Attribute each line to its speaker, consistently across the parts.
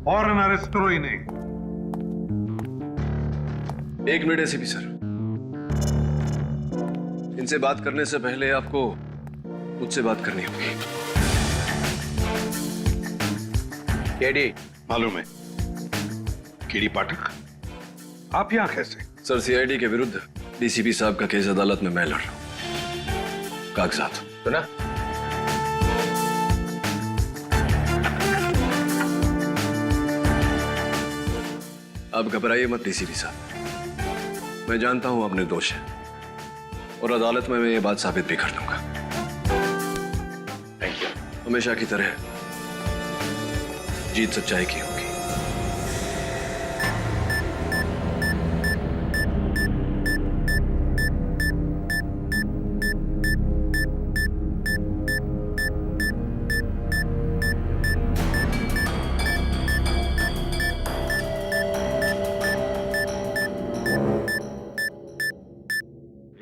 Speaker 1: फौरन अरेस्ट करो इन्हें।
Speaker 2: एक मिनट एसीपी सर, इनसे बात करने से पहले आपको मुझसे बात करनी होगी।
Speaker 3: केडी
Speaker 1: मालूम है, केडी पाठक, आप यहां कैसे?
Speaker 2: सर, सीआईडी के विरुद्ध डीसीपी साहब का केस अदालत में मैं लड़ रहा हूं। कागजात
Speaker 3: सुना?
Speaker 2: आप घबराइए मत डीसीपी साहब, मैं जानता हूं आप निर्दोष हैं और अदालत में मैं ये बात साबित भी कर दूंगा।
Speaker 3: Thank you.
Speaker 2: हमेशा की तरह जीत सच्चाई की होगी।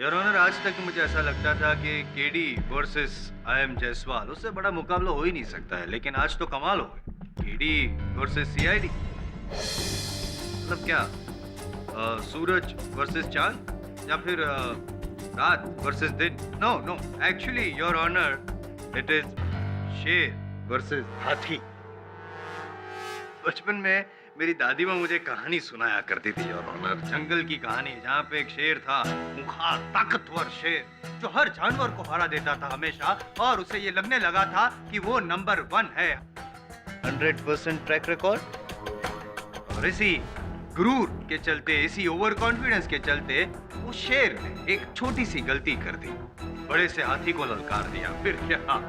Speaker 4: योर ऑनर, आज तक मुझे ऐसा लगता था कि केडी वर्सेस आई.एम. जायसवाल, उससे बड़ा मुकाबला हो ही नहीं सकता है, लेकिन आज तो कमाल हो गई। केडी वर्सेस सीआईडी, मतलब क्या सूरज वर्सेस चांद या फिर रात वर्सेस दिन? No no, actually your honour, it is शेर वर्सेस हाथी। बचपन में मेरी दादी माँ मुझे कहानी सुनाया करती थी योर ऑनर, जंगल की कहानी, जहाँ पे एक शेर था, खूंखार ताकतवर शेर, जो हर जानवर को हरा देता था हमेशा, और उसे ये लगने लगा था कि वो नंबर 1 है। 100% ट्रैक रिकॉर्ड। और इसी गुरूर के चलते, इसी ओवर कॉन्फिडेंस के चलते उस शेर ने एक छोटी सी गलती कर दी, बड़े से हाथी को ललकार दिया। फिर क्या,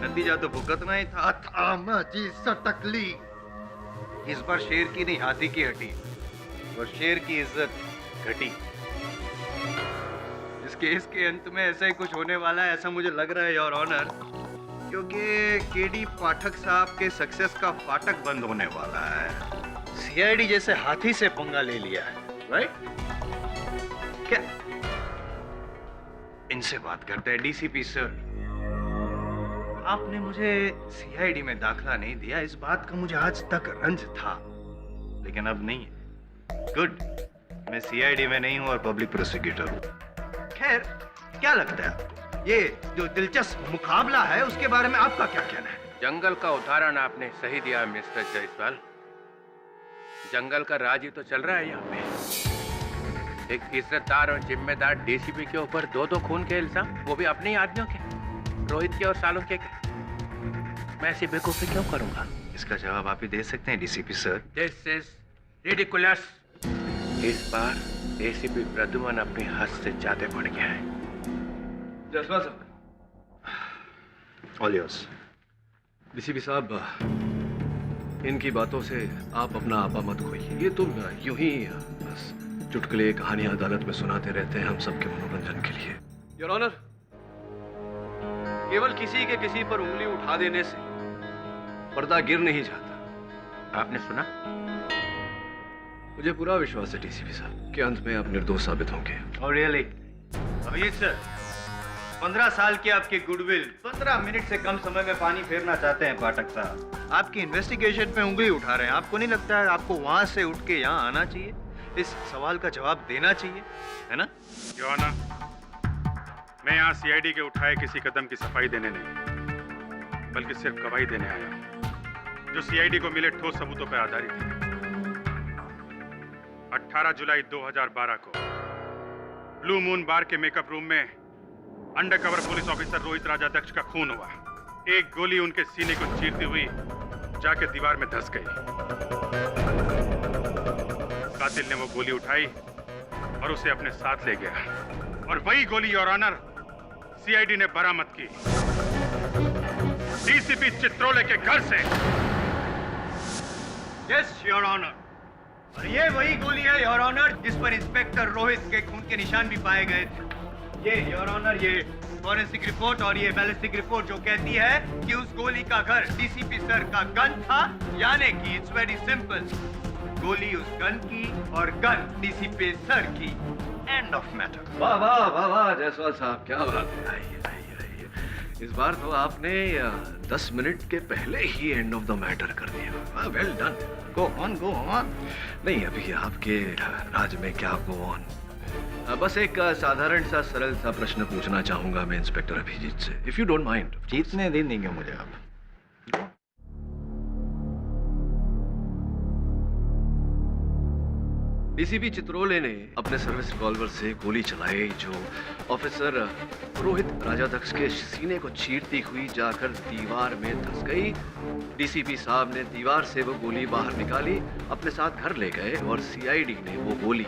Speaker 4: नतीजा तो भुगतना ही था। थामा जी सटकली। इस बार शेर की नहीं, हाथी की हटी और शेर की इज्जत घटी। इस केस के अंत में ऐसा ही कुछ होने वाला है, ऐसा मुझे लग रहा है योर ऑनर, क्योंकि केडी पाठक साहब के सक्सेस का फाटक बंद होने वाला है। सीआईडी जैसे हाथी से पंगा ले लिया है, राइट? क्या इनसे बात करते हैं। डीसीपी सर, आपने मुझे सीआईडी में दाखिला नहीं दिया, इस बात का मुझे आज तक रंज था, लेकिन अब नहीं है। गुड, मैं सीआईडी में नहीं हूं और पब्लिक प्रोसिक्यूटर हूं। खैर, क्या लगता है ये जो दिलचस्प मुकाबला है, उसके बारे में आपका क्या कहना है?
Speaker 3: जंगल का उदाहरण आपने सही दिया मिस्टर जायसवाल। जंगल का राज ही तो चल रहा है यहाँ पे। एक इज्जतदार और जिम्मेदार डीसीपी के ऊपर दो खून के इल्जाम, वो भी अपने ही आदमियों के, रोहित के और सालों के। मैं ऐसी बेवकूफी क्यों करूंगा?
Speaker 4: इसका जवाब आप ही दे सकते हैं DCP sir.
Speaker 3: This is ridiculous. इस बार एसीपी प्रद्युमन अपनी हद से ज्यादा बढ़ गया है।
Speaker 2: जायसवाल साहब,
Speaker 4: ऑल योर्स।
Speaker 2: डीसीपी साहब, इनकी बातों से आप अपना आपा मत खोइए। ये तुम यूं ही बस चुटकुले कहानियां अदालत में सुनाते रहते हैं हम सबके मनोरंजन के लिए। योर ऑनर, केवल किसी के किसी पर उंगली उठा देने से पर्दा गिर नहीं जाता।
Speaker 3: आपने सुना?
Speaker 2: मुझे पूरा विश्वास है डीसीपी साहब कि अंत में आप निर्दोष साबित होंगे।
Speaker 4: और रियली अभिजीत सर, 15 साल की आपकी गुडविल 15 मिनट से कम समय में पानी फेरना चाहते हैं पाठक साहब। आपकी इन्वेस्टिगेशन पे उंगली उठा रहे हैं। आपको नहीं लगता है आपको वहां से उठ के यहाँ आना चाहिए, इस सवाल का जवाब देना चाहिए, है ना?
Speaker 5: योना, मैं यहाँ सीआईडी के उठाए किसी कदम की सफाई देने नहीं, बल्कि सिर्फ गवाही देने आया हूँ, जो सीआईडी को मिले ठोस सबूतों पर आधारित है। 18 जुलाई 2012 को ब्लू मून बार के मेकअप रूम में undercover police officer Rohit Rajadhyaksha का खून हुआ। एक गोली उनके सीने को चीरती हुई जाके दीवार में धंस गई। कातिल ने वो गोली उठाई और उसे अपने साथ ले गया, और वही गोली योर ऑनर सीआईडी ने बरामद की डीसीपी चित्रोले के घर से।
Speaker 4: यस योर ऑनर, और ये वही गोली है योर ऑनर जिस पर इंस्पेक्टर रोहित के खून के निशान भी पाए गए थे। ये योर ऑनर, ये फॉरेंसिक रिपोर्ट और ये बैलिस्टिक रिपोर्ट जो कहती है कि उस गोली का घर डीसीपी सर का गन था, यानी कि इट्स वेरी सिंपल, गोली उस गन की और गन डीसीपी सर की। End of matter.
Speaker 2: वाह वाह वाह वाह जायसवाल साहब, क्या बात है। आइए आइए आइए, इस बार तो आपने 10 मिनट के पहले ही एंड ऑफ द मैटर कर दिया। Well done.
Speaker 4: Go on.
Speaker 2: नहीं, अभी आपके राज में क्या गो ऑन। बस एक साधारण सा सरल सा प्रश्न पूछना चाहूंगा मैं इंस्पेक्टर अभिजीत से, इफ यू डोंट माइंड।
Speaker 4: जीतने दे देंगे मुझे आप।
Speaker 2: डीसीपी चित्रोले ने अपने सर्विस रिवॉल्वर से गोली चलाई जो ऑफिसर रोहित राजाध्यक्ष के सीने को चीरती हुई जाकर दीवार में धंस गई। डीसीपी साहब ने दीवार से वो गोली बाहर निकाली, अपने साथ घर ले गए और सीआईडी ने वो गोली,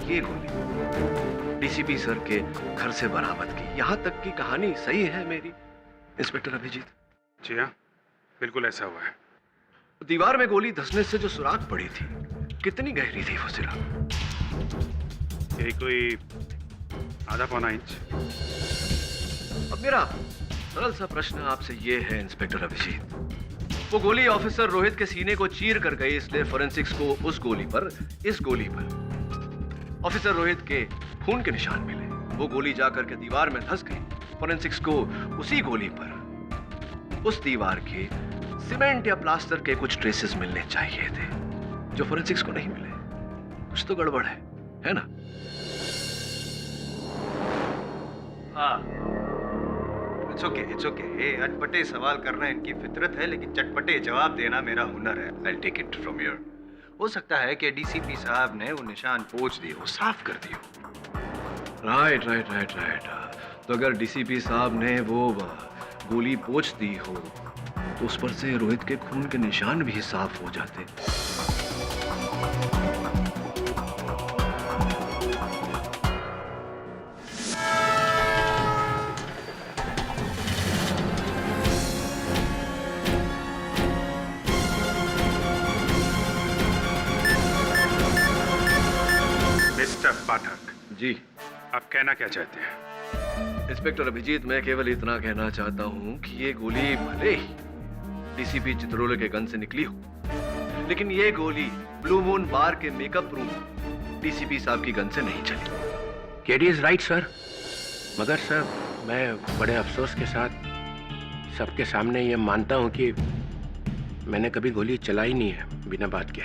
Speaker 2: ये गोली डीसीपी सर के घर से बरामद की। यहाँ तक की कहानी सही है मेरी इंस्पेक्टर अभिजीत?
Speaker 5: जी हाँ, बिल्कुल ऐसा हुआ है।
Speaker 2: दीवार में गोली धंसने से जो सुराख पड़ी थी, कितनी गहरी थी वो सुराख?
Speaker 5: यही कोई आधा पौना इंच।
Speaker 2: अब मेरा सरल सा प्रश्न आपसे ये है इंस्पेक्टर अभिजीत, वो गोली ऑफिसर रोहित के सीने को चीर कर गई, इसलिए फोरेंसिक्स को उस गोली पर, इस गोली पर ऑफिसर रोहित के खून के निशान मिले। वो गोली जाकर के दीवार में धंस गई। फोरेंसिक्स को उसी गोली पर उस दीवार के सीमेंट या प्लास्टर के कुछ ट्रेसेस मिलने चाहिए थे, जो फोरेंसिक्स को नहीं मिले। कुछ तो गड़बड़ है ना?
Speaker 4: हाँ, इट्स ओके। ये अटपटे सवाल करना इनकी फितरत है, लेकिन चटपटे जवाब देना मेरा हुनर है। I'll take it from here. हो सकता है कि डीसीपी साहब ने वो निशान पोंछ दिए हो, साफ कर दिए हो।
Speaker 2: राइट। तो अगर डीसीपी साहब ने वो गोली पोंछ दी हो तो उस पर से रोहित के खून के निशान भी साफ हो जाते।
Speaker 5: मिस्टर पाठक
Speaker 2: जी
Speaker 5: आप कहना क्या चाहते हैं?
Speaker 2: इंस्पेक्टर अभिजीत, मैं केवल इतना कहना चाहता हूं कि ये गोली भले ही डीसीपी चित्रोले के गन से निकली हो, लेकिन ये गोली ब्लू मून बार के मेकअप रूम डीसीपी साहब की गन से नहीं चली।
Speaker 3: केडी इज राइट सर, मगर सर मैं बड़े अफसोस के साथ सबके सामने ये मानता हूँ कि मैंने कभी गोली चलाई नहीं है बिना बात के।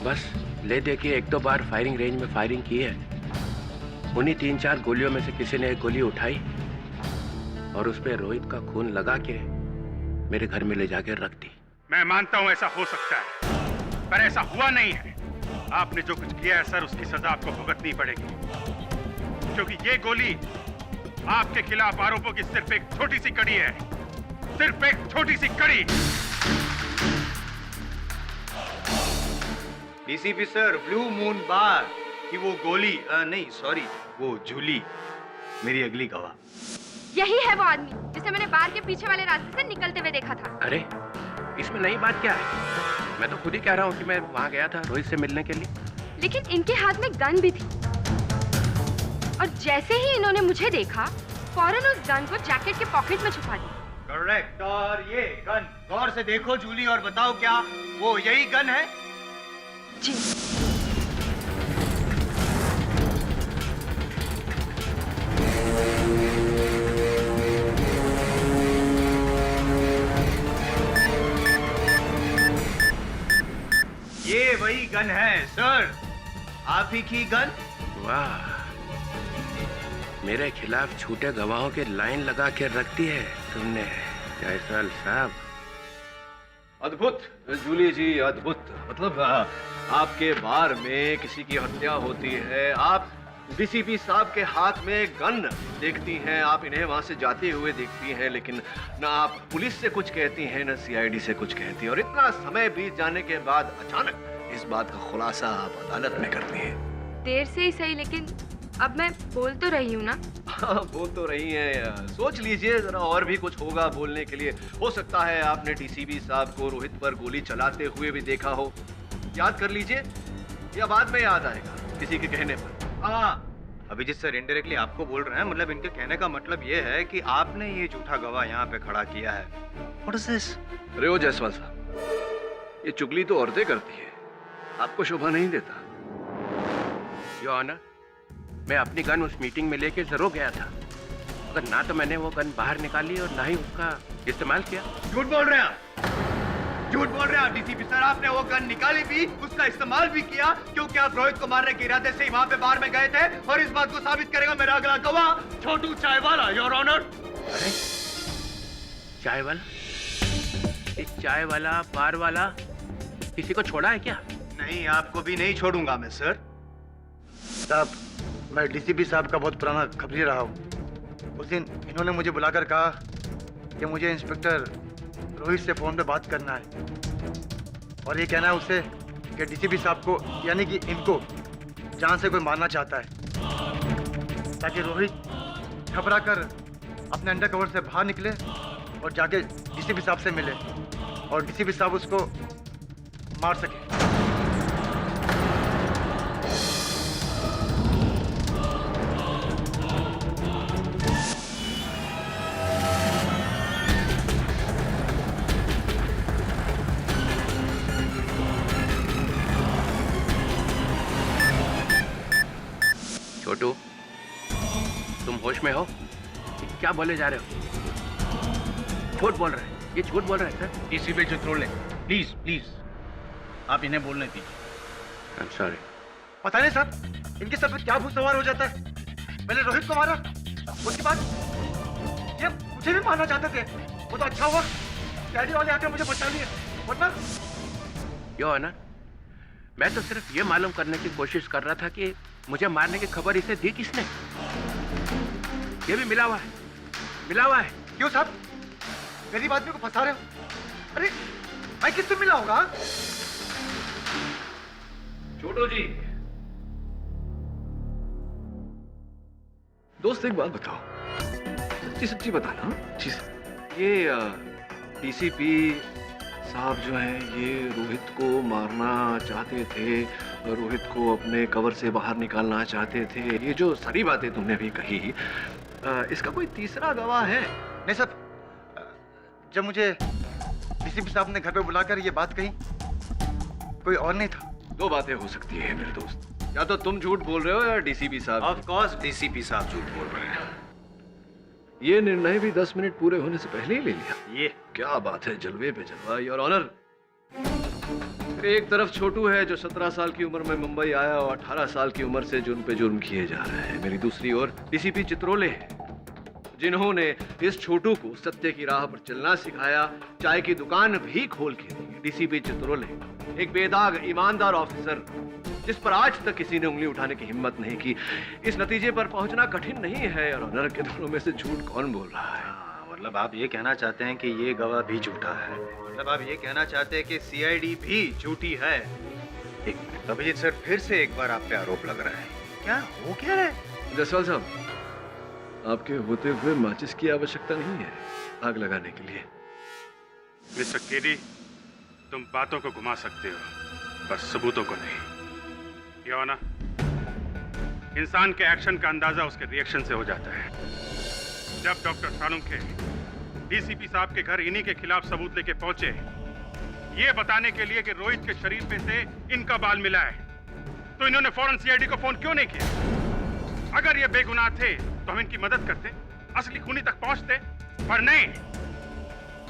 Speaker 3: बस ले दे के 1-2 बार फायरिंग रेंज में फायरिंग की है। उन्हीं 3-4 गोलियों में से किसी ने एक गोली उठाई और उस पर रोहित का खून लगा के मेरे घर में ले जाके रख दी।
Speaker 5: मैं मानता हूं ऐसा हो सकता है, पर ऐसा हुआ नहीं है। आपने जो कुछ किया है सर, उसकी सजा आपको भुगतनी पड़ेगी, क्योंकि ये गोली आपके खिलाफ आरोपों की सिर्फ एक छोटी सी कड़ी है, सिर्फ एक छोटी सी कड़ी।
Speaker 4: डीसीपी सर, ब्लू मून बार कि वो गोली नहीं सॉरी, वो झूली मेरी अगली गवाह।
Speaker 6: यही है वो आदमी जिसे मैंने बार के पीछे वाले रास्ते से निकलते हुए देखा था।
Speaker 3: अरे इसमें नई बात क्या है? मैं तो खुद ही कह रहा हूँ कि मैं वहाँ गया था रोहित से मिलने के लिए।
Speaker 6: लेकिन इनके हाथ में गन भी थी और जैसे ही इन्होंने मुझे देखा फौरन उस गन को जैकेट के पॉकेट में छुपा दिया।
Speaker 4: करेक्ट। और ये गन गौर से देखो जूली और बताओ क्या वो यही गन है?
Speaker 6: जी।
Speaker 4: ये वही गन है सर, आप ही की गन।
Speaker 3: वाह, मेरे खिलाफ झूठे गवाहों के लाइन लगा के रख दी है तुमने जायसवाल साहब।
Speaker 2: अद्भुत जूली जी, अद्भुत। मतलब आपके बार में किसी की हत्या होती है, आप डीसीपी साहब के हाथ में गन देखती हैं, आप इन्हें वहां से जाते हुए देखती हैं, लेकिन ना आप पुलिस से कुछ कहती हैं ना सीआईडी से कुछ कहती हैं, और इतना समय बीत जाने के बाद अचानक इस बात का खुलासा आप अदालत में करती हैं।
Speaker 6: देर से ही सही, लेकिन अब मैं बोल तो रही हूँ ना।
Speaker 2: हाँ, बोल तो रही हैं। सोच लीजिए जरा, और भी कुछ होगा बोलने के लिए। हो सकता है आपने डीसीपी साहब को रोहित पर गोली चलाते हुए भी देखा हो। याद कर लीजिए, या बाद में याद आएगा किसी के कहने पर।
Speaker 4: हाँ, अभिजीत सर इनडायरेक्टली आपको बोल रहे हैं, मतलब इनके कहने का मतलब ये है कि आपने ये झूठा गवाह यहाँ पे खड़ा किया है। What is this?
Speaker 2: रे जायसवाल साहब, ये चुगली तो औरतें करती है, आपको शोभा नहीं देता।
Speaker 3: योर ऑनर, मैं अपनी गन उस मीटिंग में लेके जरूर गया था, मगर ना तो मैंने वो गन बाहर निकाली और ना ही उसका इस्तेमाल किया।
Speaker 4: झूठ बोल रहे हैं आप, झूठ बोल रहे हैं आप डीसीपी सर। आपने वो गन निकाली भी, उसका इस्तेमाल भी किया, क्योंकि आप रोहित को मारने के इरादे से ही वहां पे बार में गए थे। और इस बात को साबित करेगा मेरा अगला गवाह, छोटू चाय वाला, योर ऑनर।
Speaker 3: अरे चाय वाला, इस चाय वाला बार वाला किसी को छोड़ा है क्या?
Speaker 4: नहीं, आपको भी नहीं छोड़ूंगा मैं सर।
Speaker 7: साहब, मैं डीसीपी साहब का बहुत पुराना खबरी रहा हूँ। उस दिन इन्होंने मुझे बुलाकर कहा कि मुझे इंस्पेक्टर रोहित से फोन पे बात करना है और ये कहना है उससे कि डीसीपी साहब को, यानी कि इनको, जान से कोई मारना चाहता है, ताकि रोहित घबरा कर अपने अंडरकवर से बाहर निकले और जाके डीसीपी साहब से मिले और डीसीपी साहब उसको मार सके।
Speaker 3: छोटू, तुम होश में हो? क्या बोले जा रहे हो? झूठ बोल रहे हैं, ये झूठ बोल रहे हैं sir.
Speaker 8: DCP Chitrole, please please आप इन्हें बोलने दीजिए।
Speaker 3: I'm sorry।
Speaker 7: पता नहीं साहब, इनके सर पे क्या भूत सवार हो जाता है। मैंने रोहित को मारा, उसके बाद ये मुझे भी मारना चाहते थे। वो तो अच्छा हुआ डैडी वाले आके मुझे बचा लिए, वरना
Speaker 3: योर ऑनर, मैं तो सिर्फ ये मालूम करने की कोशिश कर रहा था कि मुझे मारने की खबर इसे दी किसने। ये भी मिला हुआ है, मिला हुआ है।
Speaker 7: क्यों साहब, गरीब आदमी को फंसा रहे हो? अरे भाई, किससे मिला होगा?
Speaker 2: छोटू जी, दोस्त एक बात बताओ, सच्ची सच्ची बताना। जी सर। ये डीसीपी साहब जो हैं, ये रोहित को मारना चाहते थे, रोहित को अपने कवर से बाहर निकालना चाहते थे। ये जो सारी बातें तुमने अभी कही, इसका कोई तीसरा गवाह है?
Speaker 7: नहीं साहब, जब मुझे डीसीपी साहब ने घर पे बुलाकर ये बात कही, कोई और नहीं था।
Speaker 2: दो बातें हो सकती है मेरे दोस्त, या तो तुम झूठ बोल रहे हो या डीसीपी साहब।
Speaker 4: ऑफ कोर्स डीसीपी साहब झूठ बोल रहे हैं।
Speaker 2: ये निर्णय भी 10 मिनट पूरे होने से पहले ही ले लिया।
Speaker 4: ये
Speaker 2: क्या बात है, जलवे पे जलवा, योर ऑनर। एक तरफ छोटू है जो 17 साल की उम्र में मुंबई आया और 18 साल की उम्र से जुर्म पे जुर्म किए जा रहे हैं। मेरी दूसरी ओर डीसीपी चित्रोले है, जिन्होंने इस छोटू को सत्य की राह पर चलना सिखाया, चाय की दुकान भी खोल के दी। डीसीपी चित्रोले, एक बेदाग ईमानदार ऑफिसर जिस पर आज तक किसी ने उंगली उठाने की हिम्मत नहीं की। इस नतीजे पर पहुंचना कठिन नहीं है। और ऑनर के दोनों में से झूठ कौन बोल रहा है?
Speaker 4: मतलब आप ये कहना चाहते हैं कि ये गवाह भी झूठा है? मतलब आप ये कहना चाहते हैं कि सीआईडी भी झूठी है? एक मिनट अभिजीत सर, फिर से एक बार आप पे आरोप लग रहा है। क्या हो क्या रहा है?
Speaker 2: जसवाल साहब, आपके होते हुए माचिस की आवश्यकता नहीं है आग लगाने के लिए।
Speaker 5: मिस्टर केडी, तुम बातों को घुमा सकते हो पर सबूतों को नहीं। ये ना, इंसान के एक्शन का अंदाजा उसके रिएक्शन से हो जाता है। जब डॉक्टर सालुंखे डीसीपी साहब के घर इन्हीं के खिलाफ सबूत लेके पहुंचे, ये बताने के लिए कि रोहित के शरीर पे से इनका बाल मिला है, तो इन्होंने फौरन सीआईडी को फोन क्यों नहीं किया? अगर ये बेगुनाह थे तो हम इनकी मदद करते, असली खूनी तक पहुंचते, पर नहीं।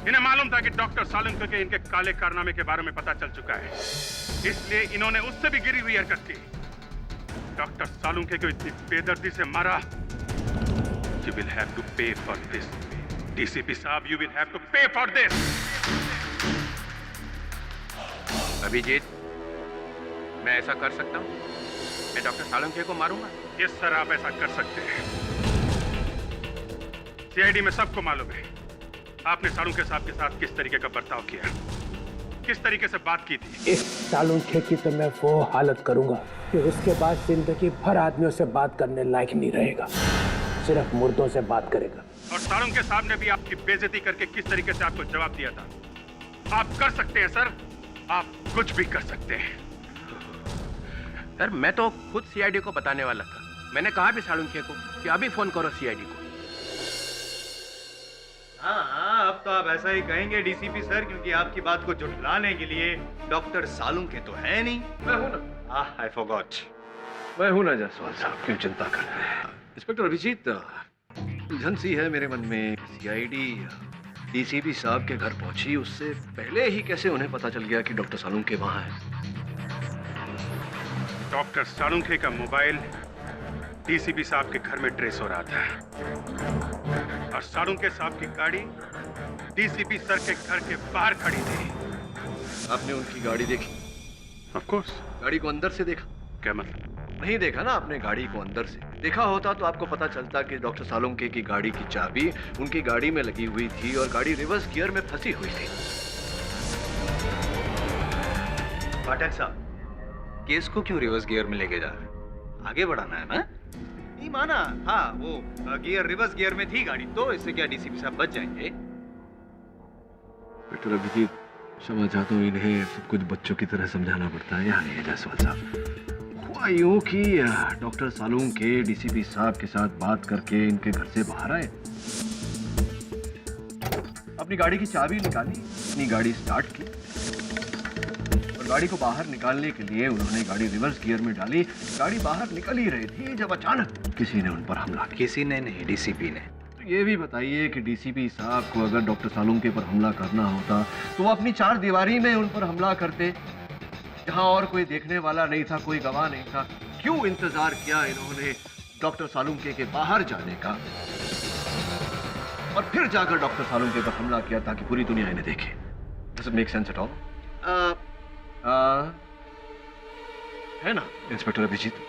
Speaker 5: इन्हें मालूम था कि डॉक्टर सालुंखे के इनके काले कारनामे के बारे में पता चल चुका है, इसलिए इन्होंने उससे भी गिरी हुई हरकत की। डॉक्टर सालुंखे को इतनी बेदर्दी से मारा। You will have to pay for this, DCP साहब, you will have to pay for this.
Speaker 3: Abhijit, मैं ऐसा कर सकता हूँ? मैं डॉक्टर सालुंखे को मारूंगा?
Speaker 5: यस सर, आप ऐसा कर सकते हैं। सीआईडी में सबको मालूम है आपने सालुंखे साहब के साथ किस तरीके का बर्ताव किया, किस तरीके से बात की थी।
Speaker 9: इस सालुंखे की तो मैं वो हालत करूंगा कि उसके बाद जिंदगी भर आदमियों से बात करने लायक नहीं रहेगा, सिर्फ मुर्दों से बात करेगा।
Speaker 5: और सालुंखे साहब ने भी आपकी बेइज्जती करके किस तरीके से आपको जवाब दिया था। आप कर सकते हैं सर, आप कुछ भी कर सकते हैं।
Speaker 3: सर, मैं तो खुद सीआईडी को बताने वाला था। मैंने कहा भी सालुंखे को कि अभी फोन करो सीआईडी को।
Speaker 4: हाँ, अब तो आप ऐसा ही कहेंगे डीसीपी सर, क्योंकि आपकी बात को झुठलाने के लिए डॉक्टर सालुंखे तो है नहीं।
Speaker 2: मैं हूं ना।
Speaker 4: I forgot.
Speaker 2: मैं हूं ना जायसवाल साहब, क्यों चिंता करते हैं? इंस्पेक्टर अभिजीत, उलझन सी है मेरे मन में। सीआईडी डीसीपी साहब के घर पहुंची, उससे पहले ही कैसे उन्हें पता चल गया कि डॉक्टर सालुंखे वहां है?
Speaker 5: डॉक्टर सालुंखे का मोबाइल डीसीपी साहब के घर में ट्रेस हो रहा था और सालुंखे साहब की गाड़ी डीसीपी सर के घर के बाहर खड़ी थी।
Speaker 2: आपने उनकी गाड़ी देखी?
Speaker 5: Of course.
Speaker 2: गाड़ी को अंदर से देखा?
Speaker 5: क्या मतलब?
Speaker 2: नहीं देखा ना आपने गाड़ी को अंदर से। देखा होता तो आपको पता चलता कि डॉक्टर सालुंखे की गाड़ी की चाबी उनकी गाड़ी में लगी हुई थी और गाड़ी रिवर्स गियर में फंसी हुई थी।
Speaker 4: पाठक साहब, केस को क्यों रिवर्स गियर में लेके जा रहे हैं? आगे बढ़ाना है ना? नहीं माना। हाँ, वो गियर रिवर्स गियर में थी गाड़ी, तो इससे क्या डीसीपी साहब बच जाएंगे?
Speaker 2: बेटर अभिजीत, क्षमा चाहता हूँ, इन्हें सब कुछ बच्चों की तरह समझाना पड़ता है। यहाँ नहीं जायसवाल साहब, हुआ यूं कि डॉक्टर सालुंखे डीसीपी साहब के साथ बात करके इनके घर से बाहर आए, अपनी गाड़ी की चाबी निकाली, अपनी गाड़ी स्टार्ट की और गाड़ी को बाहर निकालने के लिए उन्होंने गाड़ी रिवर्स गियर में डाली। गाड़ी बाहर निकल ही रही थी जब अचानक किसी ने उन पर हमला किया।
Speaker 4: किसी ने नहीं, डीसीपी ने।
Speaker 2: ये भी बताइए कि डीसीपी साहब को अगर डॉक्टर सालुंखे पर हमला करना होता तो वो अपनी चार दीवारी में उन पर हमला करते, जहां और कोई देखने वाला नहीं था, कोई गवाह नहीं था। क्यों इंतजार किया इन्होंने डॉक्टर सालुंखे के बाहर जाने का और फिर जाकर डॉक्टर सालुंखे पर हमला किया ताकि पूरी दुनिया इन्हें देखे? Does it make sense at all? है ना इंस्पेक्टर अभिजीत?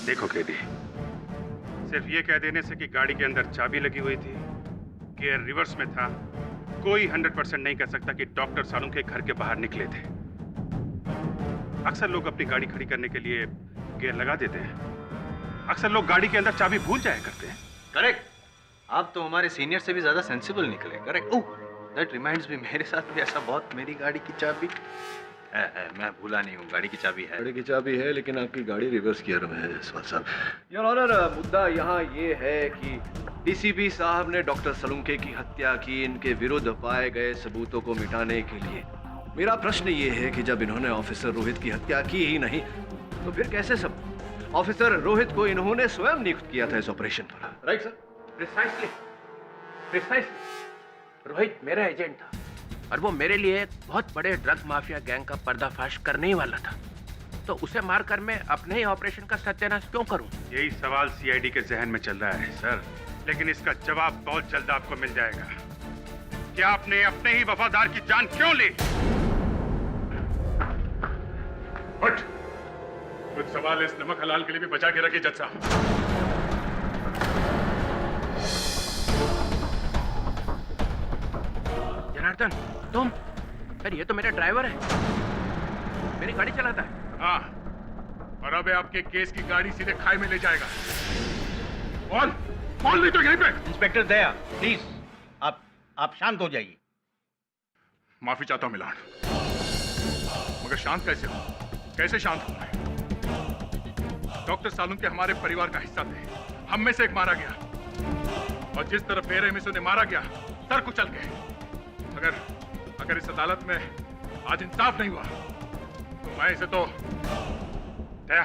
Speaker 5: देखो केडी, सिर्फ ये कह देने से कि गाड़ी के अंदर चाबी लगी हुई थी, गियर रिवर्स में था, कोई 100% नहीं कह सकता कि डॉक्टर सालुंखे घर के बाहर निकले थे। अक्सर लोग अपनी गाड़ी खड़ी करने के लिए गियर लगा देते हैं। अक्सर लोग गाड़ी के अंदर चाबी भूल जाया करते हैं।
Speaker 4: करेक्ट। आप तो हमारे सीनियर से भी ज्यादा सेंसिबल निकले। Correct. Oh, that reminds me, मेरे साथ भी ऐसा बहुत, मेरी गाड़ी की चाबी है, मैं भूला नहीं हूँ, गाड़ी की चाबी है।
Speaker 2: गाड़ी की चाबी है, लेकिन आपकी गाड़ी रिवर्स गियर में है जायसवाल साहब। योर ऑनर, मुद्दा यहाँ ये है कि डीसीपी साहब ने डॉक्टर सालुंखे की हत्या की इनके विरुद्ध पाए गए सबूतों को मिटाने के लिए। मेरा प्रश्न ये है कि जब इन्होंने ऑफिसर रोहित की हत्या की ही नहीं तो फिर कैसे सब ऑफिसर रोहित को इन्होंने स्वयं नियुक्त किया था इस ऑपरेशन पर? Right sir?
Speaker 3: प्रिसाइसली रोहित मेरा एजेंट था और वो मेरे लिए एक बहुत बड़े ड्रग माफिया गैंग का पर्दाफाश करने ही वाला था, तो उसे मारकर मैं अपने ही ऑपरेशन का सत्यानाश क्यों करूं?
Speaker 5: यही सवाल सीआईडी के जहन में चल रहा है सर, लेकिन इसका जवाब बहुत जल्द आपको मिल जाएगा। क्या आपने अपने ही वफादार की जान क्यों ली?
Speaker 10: हट! कुछ सवाल इस नमक हलाल के लिए भी बचा के रखिए जज साहब।
Speaker 3: जनार्दन, तुम? अरे ये तो मेरा ड्राइवर है, मेरी गाड़ी चलाता है।
Speaker 10: हाँ, और अब आपके केस की गाड़ी सीधे खाई में ले जाएगा। कौन नहीं तो यहीं पे।
Speaker 8: इंस्पेक्टर दया, प्लीज आप शांत हो जाइए।
Speaker 10: माफी चाहता हूं मिलान, मगर शांत कैसे हो? कैसे शांत हो? डॉक्टर सालुंखे हमारे परिवार का हिस्सा थे, हम में से एक मारा गया और जिस तरह बेरहमी से उन्हें मारा गया, सर कुचल गए। अगर इस अदालत में आज इंसाफ नहीं हुआ तो मैं इसे तो दया।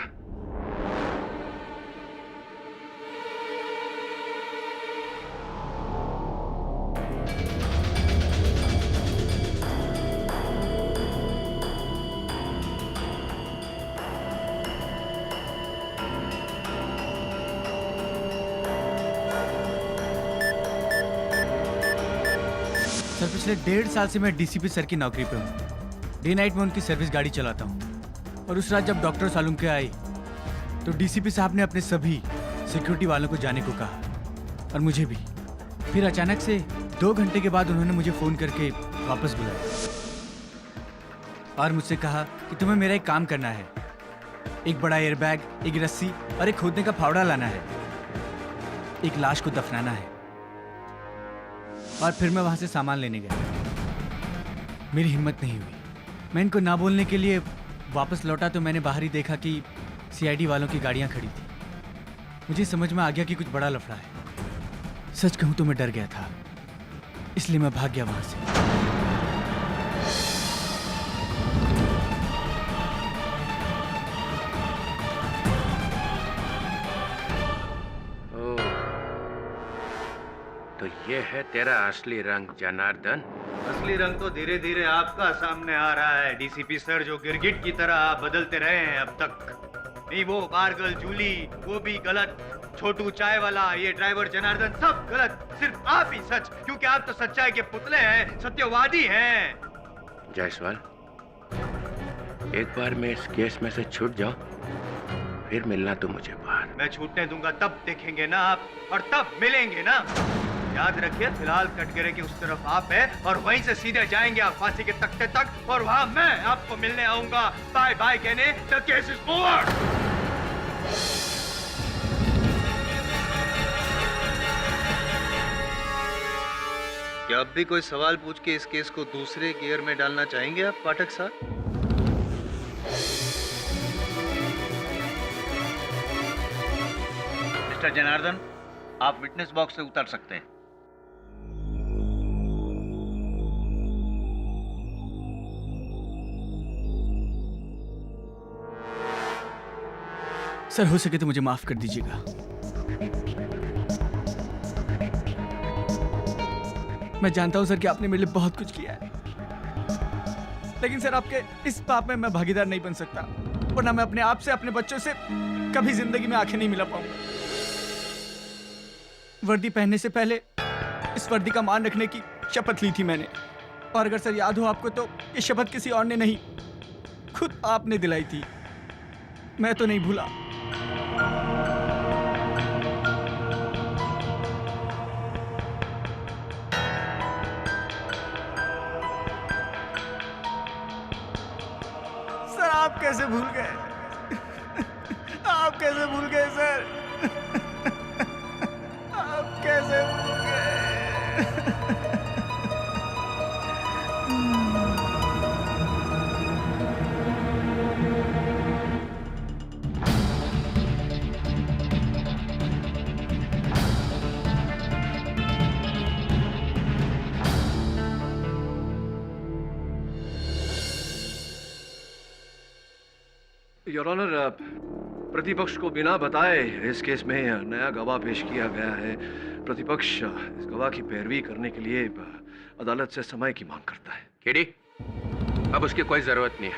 Speaker 11: सर, पिछले 1.5 साल से मैं डीसीपी सर की नौकरी पे हूँ। डे नाइट में उनकी सर्विस गाड़ी चलाता हूँ। और उस रात जब डॉक्टर सालुंखे आई तो डीसीपी साहब ने अपने सभी सिक्योरिटी वालों को जाने को कहा और मुझे भी। फिर अचानक से 2 घंटे के बाद उन्होंने मुझे फ़ोन करके वापस बुलाया और मुझसे कहा कि तुम्हें मेरा एक काम करना है। एक बड़ा एयरबैग, एक रस्सी और एक खोदने का फावड़ा लाना है। एक लाश को दफनाना है। और फिर मैं वहां से सामान लेने गया। मेरी हिम्मत नहीं हुई। मैं इनको ना बोलने के लिए वापस लौटा तो मैंने बाहर ही देखा कि सीआईडी वालों की गाड़ियां खड़ी थी। मुझे समझ में आ गया कि कुछ बड़ा लफड़ा है। सच कहूं तो मैं डर गया था, इसलिए मैं भाग गया वहां से।
Speaker 3: तो ये है तेरा असली रंग जनार्दन।
Speaker 4: असली रंग तो धीरे धीरे आपका सामने आ रहा है डीसीपी सर, जो गिरगिट की तरह आप बदलते रहे हैं अब तक। नहीं वो बारगल जूली, वो भी गलत, छोटू चाय वाला, ये ड्राइवर जनार्दन, सब गलत, सिर्फ आप ही सच, क्योंकि आप तो सच्चाई के पुतले हैं, सत्यवादी हैं।
Speaker 3: जायसवाल, एक बार मैं इस केस में से छूट जाऊं, फिर मिलना तो मुझे बाहर।
Speaker 4: मैं छूटने दूंगा तब देखेंगे ना आप, और तब मिलेंगे ना। याद रखिए, फिलहाल कटघरे की उस तरफ आप है और वहीं से सीधे जाएंगे आप फांसी के तख्ते तक, और वहां मैं आपको मिलने आऊंगा बाय बाय कहने। The case is over. क्या अब भी कोई सवाल पूछ के इस केस को दूसरे गियर में डालना चाहेंगे आप पाठक साहब?
Speaker 8: मिस्टर जनार्दन, आप विटनेस बॉक्स से उतर सकते हैं।
Speaker 11: सर, हो सके तो मुझे माफ कर दीजिएगा। मैं जानता हूं सर कि आपने मेरे लिए बहुत कुछ किया है, लेकिन सर आपके इस पाप में मैं भागीदार नहीं बन सकता, वरना मैं अपने आप से, अपने बच्चों से कभी जिंदगी में आंखें नहीं मिला पाऊंगा। वर्दी पहनने से पहले इस वर्दी का मान रखने की शपथ ली थी मैंने, और अगर सर याद हो आपको तो ये शपथ किसी और ने नहीं, खुद आपने दिलाई थी। मैं तो नहीं भूला। सर आप कैसे भूल गए? आप कैसे भूल गए सर? आप कैसे भूल गए?
Speaker 2: योर ऑनर, प्रतिपक्ष को बिना बताए इस केस में नया गवाह पेश किया गया है। प्रतिपक्ष इस गवाह की पैरवी करने के लिए अदालत से समय की मांग करता है।
Speaker 3: केडी, अब उसकी कोई जरूरत नहीं है।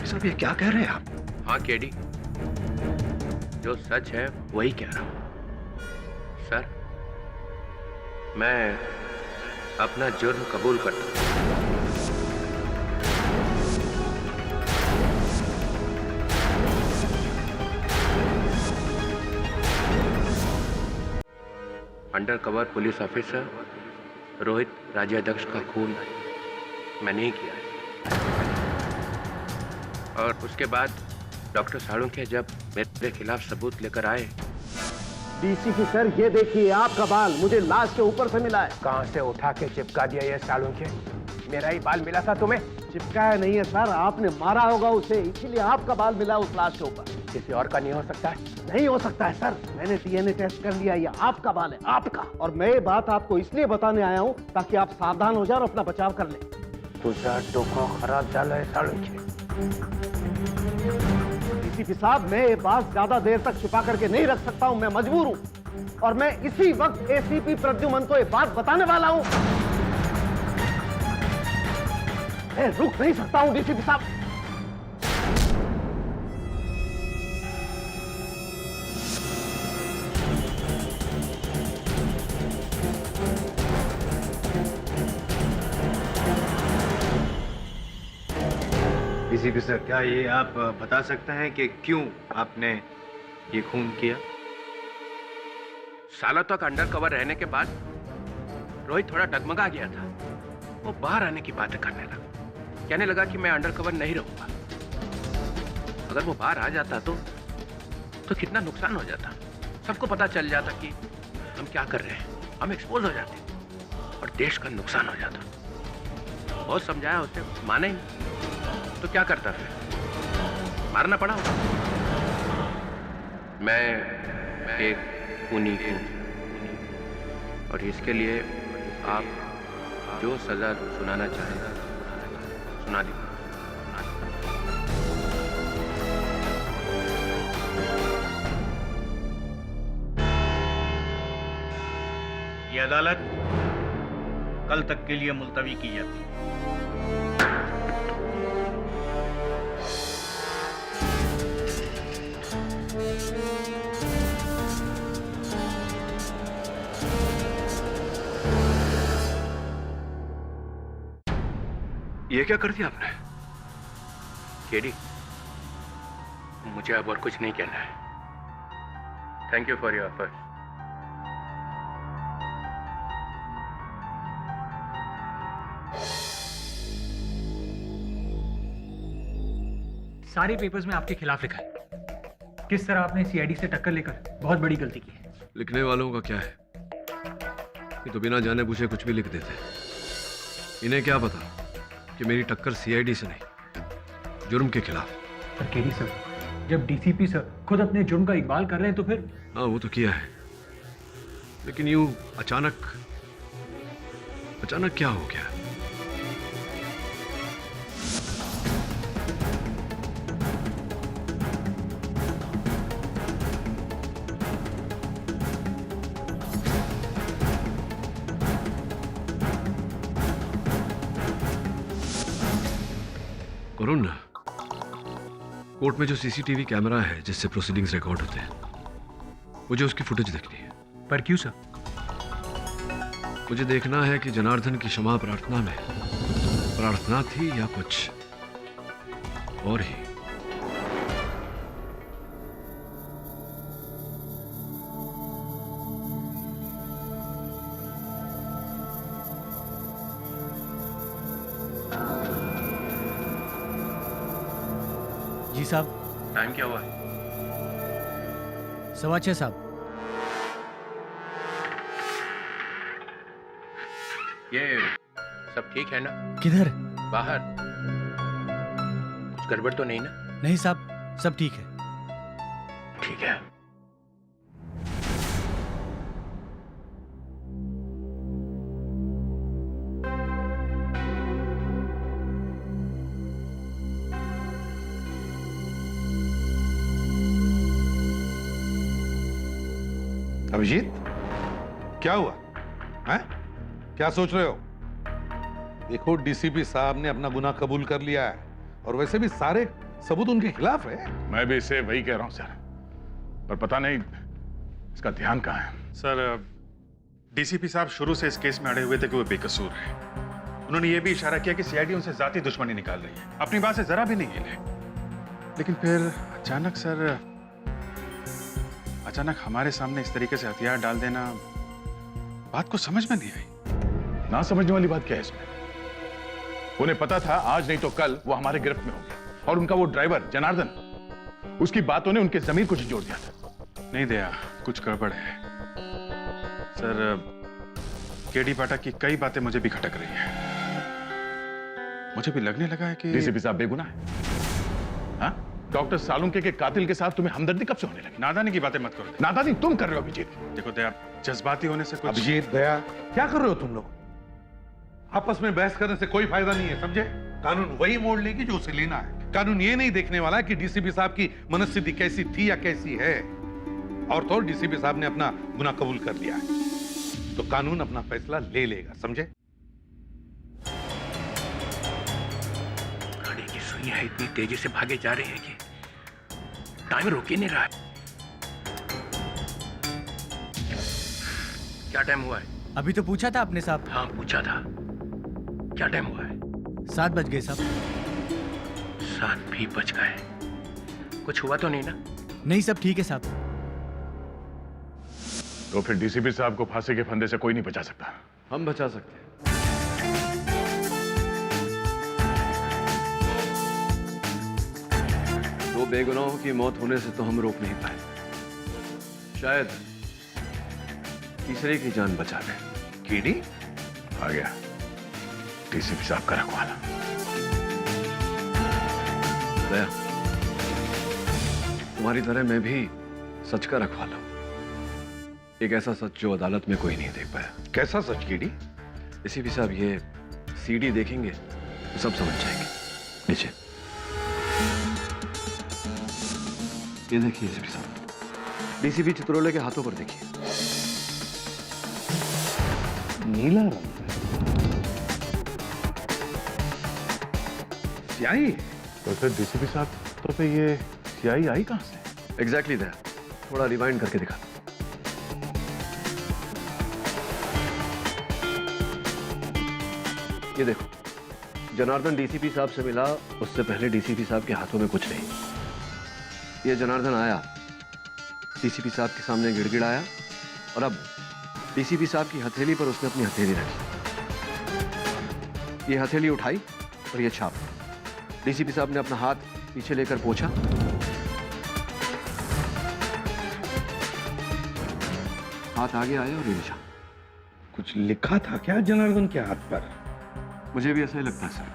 Speaker 2: साहब, ये क्या कह रहे हैं आप?
Speaker 3: हाँ केडी, जो सच है वही कह रहा हूं। सर, मैं अपना जुर्म कबूल करता हूं। Under cover police officer Rohit Rajyadhyaksha का खून मैं नहीं किया है। और उसके बाद डॉक्टर सालुंखे जब मेरे खिलाफ सबूत लेकर आए।
Speaker 9: डीसीपी सर, ये देखिए आपका बाल मुझे लाश के ऊपर से मिला है। कहां से उठा के चिपका दिया ये सालुंखे? मेरा ही बाल मिला था तुम्हें? चिपकाया नहीं है सर, आपने मारा होगा उसे, इसीलिए आपका बाल मिला उस लाश के ऊपर। किसी और का नहीं हो सकता है? नहीं हो सकता है सर, मैंने डीएनए टेस्ट कर लिया, ये आपका बाल है, आपका। और मैं ये बात आपको इसलिए बताने आया हूँ ताकि आप सावधान हो जाए और अपना बचाव कर ले। तुझा डोको खराब झाला है सालुंखे। डीसीपी साहब, मैं ये बात ज्यादा देर तक छिपा करके नहीं रख सकता हूं, मैं मजबूर हूं, और मैं इसी वक्त एसीपी प्रद्युमन को ये बात बताने वाला हूं। मैं रुक नहीं सकता हूं डीसीपी साहब।
Speaker 4: डीसीपी सर, क्या ये आप बता सकते हैं कि क्यों आपने ये खून किया?
Speaker 3: सालों तक अंडर कवर रहने के बाद रोहित थोड़ा डगमगा गया था। वो बाहर आने की बातें करने लगा, कहने लगा कि मैं अंडर कवर नहीं रहूंगा। अगर वो बाहर आ जाता तो कितना नुकसान हो जाता। सबको पता चल जाता कि हम क्या कर रहे हैं, हम एक्सपोज हो जाते और देश का नुकसान हो जाता। बहुत समझाया उसे, माने ही नहीं। तो क्या करता फिर, मारना पड़ा। मैं एक खूनी हूँ और इसके लिए आप जो सजा सुनाना चाहें सुना दी।
Speaker 8: ये अदालत कल तक के लिए मुलतवी की जाती है।
Speaker 2: ये क्या कर दिया आपने?
Speaker 3: केडी, मुझे अब और कुछ नहीं कहना है। Thank you for your effort.
Speaker 11: सारे पेपर्स में आपके खिलाफ लिखा है। किस तरह आपने सीआईडी से टक्कर लेकर बहुत बड़ी गलती की है।
Speaker 2: लिखने वालों का क्या है, ये तो बिना जाने बुझे कुछ भी लिख देते। इन्हें क्या पता कि मेरी टक्कर सीआईडी से नहीं, जुर्म के खिलाफ।
Speaker 11: पर केडी सर, जब डीसीपी सर खुद अपने जुर्म का इकबाल कर रहे हैं तो फिर।
Speaker 2: हाँ, वो तो किया है, लेकिन यूं अचानक क्या हो गया? करुण, कोर्ट में जो सीसीटीवी कैमरा है जिससे प्रोसीडिंग्स रिकॉर्ड होते हैं, मुझे उसकी फुटेज देखनी है।
Speaker 11: पर क्यों सर?
Speaker 2: मुझे देखना है कि जनार्दन की क्षमा प्रार्थना में प्रार्थना थी या कुछ और ही।
Speaker 11: जी साहब।
Speaker 3: टाइम क्या हुआ?
Speaker 11: 6:15 साहब।
Speaker 3: ये सब ठीक है ना?
Speaker 11: किधर?
Speaker 3: बाहर। कुछ गड़बड़ तो नहीं ना?
Speaker 11: नहीं साहब, सब ठीक है।
Speaker 3: ठीक है।
Speaker 1: अभिजीत, क्या हुआ है? क्या सोच रहे हो? देखो, डीसीपी साहब ने अपना गुनाह कबूल कर लिया है और वैसे भी सारे सबूत उनके खिलाफ है।
Speaker 10: मैं भी इसे वही कह रहा हूं सर, पर पता नहीं इसका ध्यान कहाँ है।
Speaker 5: सर, डीसीपी साहब शुरू से इस केस में अड़े हुए थे कि वो बेकसूर है। उन्होंने ये भी इशारा किया कि सीआईडी उनसे जाती दुश्मनी निकाल रही है, अपनी बात से जरा भी नहीं हिले। लेकिन फिर अचानक हमारे सामने इस तरीके से हथियार डाल देना बात को समझ में नहीं आई।
Speaker 10: ना समझने वाली बात क्या है इसमें? उन्हें पता था आज नहीं तो कल वो हमारे गिरफ्त में होंगे, और उनका वो ड्राइवर जनार्दन, उसकी बातों ने उनके जमीर को झिझोड़ दिया था।
Speaker 5: नहीं दया, कुछ गड़बड़ है सर। केडी पाठक की कई बातें मुझे भी खटक रही है। मुझे भी लगने लगा है कि
Speaker 10: डीसीपी साहब बेगुनाह है। हाँ? डॉक्टर सालुंके के कातिल के साथ तुम्हें हमदर्दी कब से होने लगी?
Speaker 5: नादानी की बातें मत करो।
Speaker 10: नादानी तुम कर रहे हो अभिजीत।
Speaker 5: देखो दया, जज्बाती होने से कुछ।
Speaker 1: अभिजीत, दया, क्या कर रहे हो तुम लोग? आपस में बहस करने से कोई फायदा नहीं है, समझे? कानून वही मोड़ लेगी जो उसे लेना है। कानून ये नहीं देखने वाला है कि डीसीपी साहब की मनस्थिति कैसी थी या कैसी है। और तो डीसीपी साहब ने अपना गुनाह कबूल कर लिया है, तो कानून अपना फैसला ले लेगा, समझे?
Speaker 3: गाड़ी की सुइयां इतनी तेजी से भागे जा रही है कि टाइम रोक ही नहीं रहा है। क्या टाइम हुआ है?
Speaker 11: अभी तो पूछा था आपने साहब।
Speaker 3: हाँ, पूछा था। क्या टाइम हुआ है?
Speaker 11: 7 बज गए साहब।
Speaker 3: 7 भी बज गए। कुछ हुआ तो नहीं ना?
Speaker 11: नहीं, सब ठीक है साहब।
Speaker 10: तो फिर डीसीपी साहब को फांसी के फंदे से कोई नहीं बचा सकता।
Speaker 2: हम बचा सकते हैं। दो बेगुनाहों की मौत होने से तो हम रोक नहीं पाए। शायद तीसरे की जान बचा ले।
Speaker 10: कीड़ी आ गया डीसीपी साहब का रखवाला।
Speaker 2: दया, तुम्हारी तरह मैं भी सच का रखवाला हूं। एक ऐसा सच जो अदालत में कोई नहीं देख पाया।
Speaker 1: कैसा सच कीड़ी?
Speaker 2: डीसीपी साहब ये सीडी देखेंगे तो सब समझ जाएंगे। नीचे ये देखिए डीसीपी साहब, डीसीपी चित्रोले के हाथों पर देखिए।
Speaker 1: नीला रंग स्याही।
Speaker 10: तो फिर डीसीपी साहब तो फिर ये स्याही आई कहां से?
Speaker 2: एग्जैक्टली दया, थोड़ा रिवाइंड करके दिखा। ये देखो, जनार्दन डीसीपी साहब से मिला, उससे पहले डीसीपी साहब के हाथों में कुछ नहीं। ये जनार्दन आया, डीसीपी साहब के सामने गिड़गिड़ाया और अब डीसीपी साहब की हथेली पर उसने अपनी हथेली रखी। ये हथेली उठाई और ये छाप। डीसीपी साहब ने अपना हाथ पीछे लेकर पोंछा। हाथ आगे आया और ये निशान।
Speaker 1: कुछ लिखा था क्या जनार्दन के हाथ पर?
Speaker 2: मुझे भी ऐसा ही लगता है सर।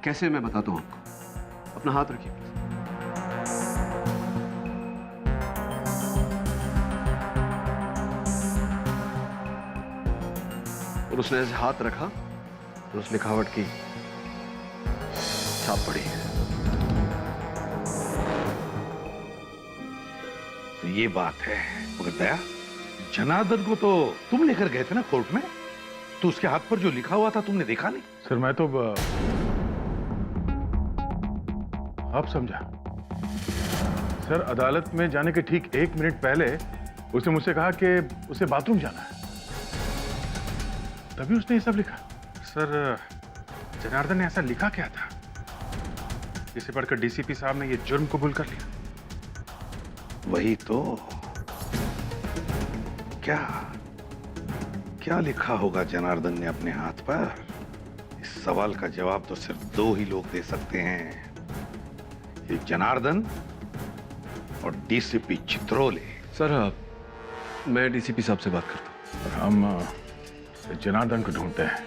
Speaker 2: कैसे, मैं बताता हूं आपको। अपना हाथ रखिए। और उसने ऐसे हाथ रखा और उस लिखावट की छाप पड़ी।
Speaker 1: तो ये बात है। मगर दया, जनार्दन को तो तुम लेकर गए थे ना कोर्ट में, तो उसके हाथ पर जो लिखा हुआ था तुमने देखा नहीं?
Speaker 10: सर मैं तो आप समझा सर, अदालत में जाने के ठीक 1 मिनट पहले उसने मुझसे कहा कि उसे बाथरूम जाना है, तभी उसने ये सब लिखा। सर जनार्दन ने ऐसा लिखा क्या था जिसे पढ़कर डीसीपी साहब ने ये जुर्म कबूल कर लिया?
Speaker 1: वही तो। क्या क्या लिखा होगा जनार्दन ने अपने हाथ पर? इस सवाल का जवाब तो सिर्फ 2 ही लोग दे सकते हैं, एक जनार्दन और डीसीपी चित्रोले।
Speaker 2: सर मैं डीसीपी साहब से बात करता हूं।
Speaker 10: हम जनार्दन को ढूंढते हैं।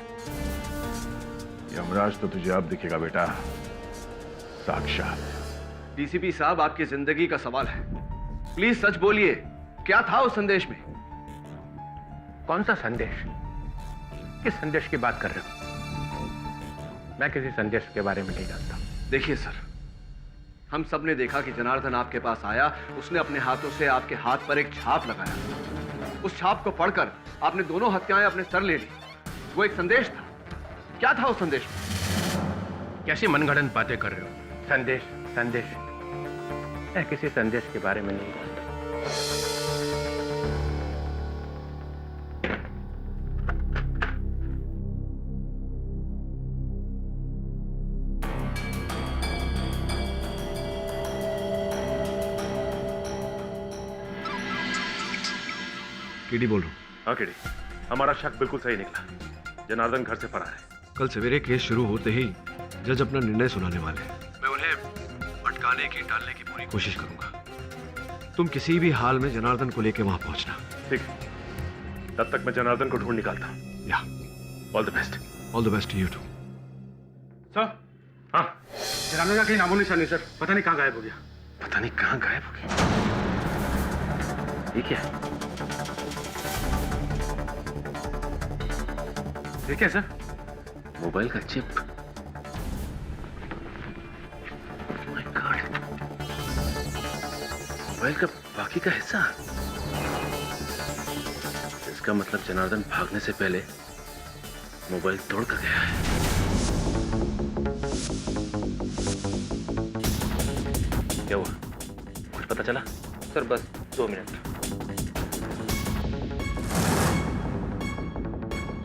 Speaker 10: यमराज तो तुझे अब दिखेगा बेटा, साक्षात।
Speaker 2: डीसीपी साहब, आपकी जिंदगी का सवाल है, प्लीज सच बोलिए, क्या था उस संदेश में?
Speaker 3: कौन सा संदेश? किस संदेश की बात कर रहे हो? मैं किसी संदेश के बारे में नहीं जानता।
Speaker 2: देखिए सर, हम सब ने देखा कि जनार्दन आपके पास आया, उसने अपने हाथों से आपके हाथ पर एक छाप लगाया। उस छाप को पढ़कर आपने दोनों हत्याएं अपने सर ले ली। वो एक संदेश था। क्या था उस संदेश में?
Speaker 3: कैसी मनगढ़ंत बातें कर रहे हो? संदेश संदेश, मैं किसी संदेश के बारे में नहीं जानता।
Speaker 2: कीडी बोल रहा हूं।
Speaker 10: हाँ कीड़ी, हमारा शक बिल्कुल सही निकला। जनार्दन घर से फरार है।
Speaker 2: कल सवेरे केस शुरू होते ही जज अपना निर्णय सुनाने वाले हैं। मैं उन्हें भटकाने की, टालने की पूरी कोशिश करूंगा। तुम किसी भी हाल में जनार्दन को लेकर वहां पहुंचना।
Speaker 10: ठीक, तब तक मैं जनार्दन को ढूंढ निकालता हूं।
Speaker 2: या
Speaker 10: all the best.
Speaker 2: All the best to you too.
Speaker 10: Sir, हाँ, जनार्दन का कहीं नामो निशान नहीं सर। पता नहीं कहाँ गायब हो गया।
Speaker 3: पता नहीं कहाँ गायब हो गया। ये क्या है?
Speaker 10: ये क्या सर?
Speaker 3: मोबाइल का चिप। माय गॉड, मोबाइल का बाकी का हिस्सा। इसका मतलब जनार्दन भागने से पहले मोबाइल तोड़ कर गया है। क्या हुआ? कुछ पता चला?
Speaker 12: सर बस 2 मिनट।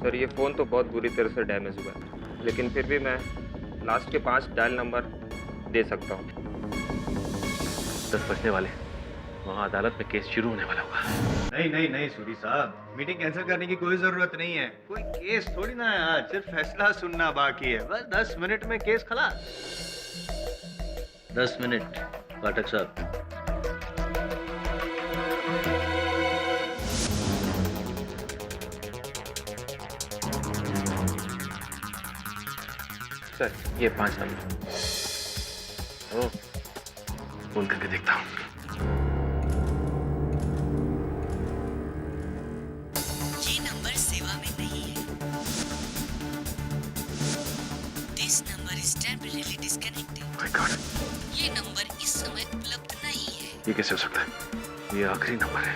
Speaker 12: सर ये फ़ोन तो बहुत बुरी तरह से डैमेज हुआ है, लेकिन फिर भी मैं लास्ट के 5 डायल नंबर दे सकता हूँ।
Speaker 3: 10 बजने वाले, वहाँ अदालत में केस शुरू होने वाला होगा।
Speaker 4: नहीं सूरी साहब, मीटिंग कैंसिल करने की कोई जरूरत नहीं है। कोई केस थोड़ी ना है आज, सिर्फ फैसला सुनना बाकी है। बस 10 मिनट में केस खलास।
Speaker 12: 10 मिनट पाठक साहब। सर ये 5 नंबर।
Speaker 2: ओ, फोन करके देखता हूँ।
Speaker 13: ये नंबर सेवा में नहीं है। This number is temporary disconnected.
Speaker 2: My God,
Speaker 13: ये नंबर इस समय उपलब्ध नहीं है।
Speaker 2: ये कैसे हो सकता है? ये आखिरी नंबर है।